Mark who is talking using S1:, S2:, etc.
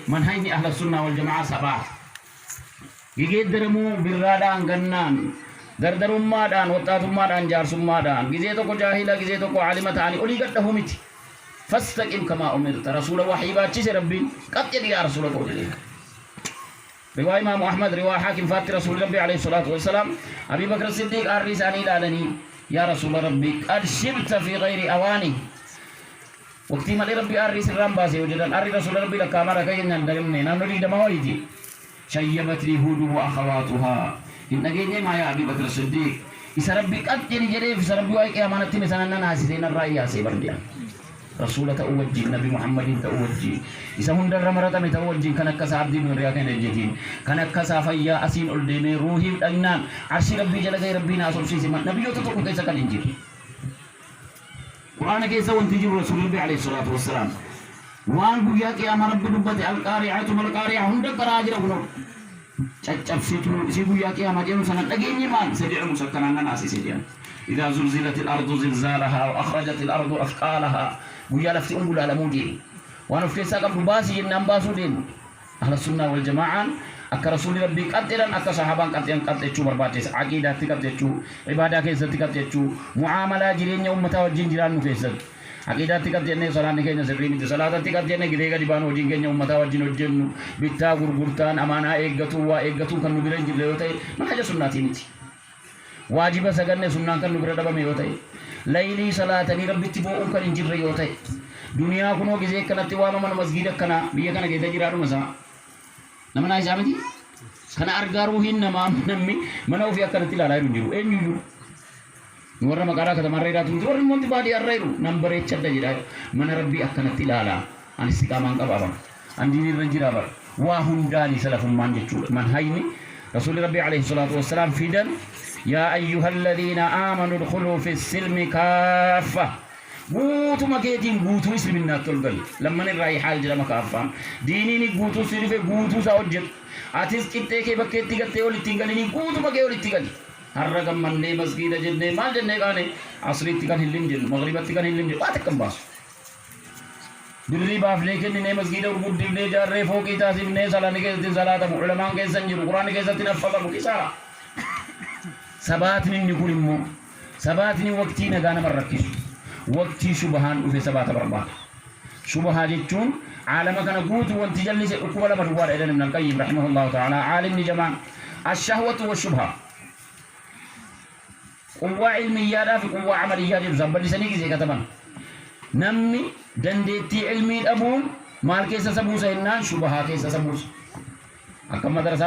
S1: منهج أهل السنة والجماعة سبعة يقدرمو بالرادان غنان دردرم مادان وطاتم مادان جارسم مادان جزيتو جاهلا جزيتو عالمة عني أولي قد همتي فاستقم كما أمرت رسول وحي باتشي ربي قد يدي يا رسول الله رواية إمام أحمد رواية حاكم فاتي رسول ربي عليه الصلاة والسلام أبي بكر الصديق أرساني لالني يا رسول ربي قد شبت في غير أواني وقت ما ربي أرس الرمباسي وجدان أري رسول ربي لكامرة كينا ندرمني نريد ما ويدي شيبتني هود وأخواتها إن نجيني ما يا أبي بكر الصديق إذا ربي قد جري في ربي وأيك أمانتي مثلا ناسين الرأي يا سيبرديان رسول تأوجي النبي محمد تأوجي إذا هم در مرة متأوجي كان كسا عبد من رياكين الجدين كان كسا فيا أسين الدين روحي الأجنان عرش ربي جل غير ربنا أصل شيء سما نبي يوتو كيسا كان إنجيل قرآن كيسا وانتجي رسول الله عليه الصلاة والسلام وان بيا كي أمر رب دبته القارعة ما القارعة هم در براجر أقولون cacap si buya ki ama jenu sanad dagenya man sedi musakkanan nasi sedian idza zulzilatil ardu zilzalaha wa akhrajatil ardu athqalaha buya lafti umbul ala mudi wa nafti sakam bubasi nambasu din ahlus sunnah wal jamaah akka rasul rabbi qatiran akka sahaban qatiyan qatchu barbatis aqidah tikatchu ibadah ke zatikatchu muamalah jirenya ummata wajin jiran kesat aqidah tikat jenne salane kenya sirri mit salata tikat jenne gidega dibano wajin kenya ummata wajin wajin bitta gurgurtan amana eggatu kan nubiren jille yotay manhaja sunnati miti wajiba saganne sunnan kan nubira daba me yotay layli salatani rabbi tibo kan injirre yotay dunia kuno gize kanatti wa man masjid kana biya kana gede jiradu masa namana isabati kana argaru hinna ma nammi manaw fi akanati la layru jiru enyu warra magara kata marrera tu warra monti badi arrairu nambare chadda jira mana rabbi akanati lala an istiqamah qababa andini ranjira bar wa hundani salafum man jechu man hayni rasul rabbi alaihi salatu wassalam fidan ya ayyuhalladhina amanu udkhulu fis silmi kaffa gutu maketin gutu islimina tolgal lamman rai hal jira makafa dinini gutu sirife gutu sa ojjet atis kitte ke baketti gatte oli tingalini gutu make oli tingali harragam manne masjid jenne mal jenne gane asri tikan hillim jin maghrib tikan hillim jin baat kam bas dirri baaf lekin ne masjid ur buddi ne jarre foki tasim ne salane ke din salata ulama ke sanjir qur'an ke zatina faqa mukisara sabat ni kulimmo sabat ni waqti na gana marrakis waqti subhan ufe sabata barba subha jechun alama kana gutu wanti jalli se ukubala madwar eden ibn al-qayyim rahimahullah ta'ala alim ni jama' ash-shahwatu wash-shubha قوة علمية لا في قوة عملية زبل لسني كذي كتبان نمي دندتي علمي الأبون مال كيس سبوس إنان شبهات كيس سبوس أكمل درس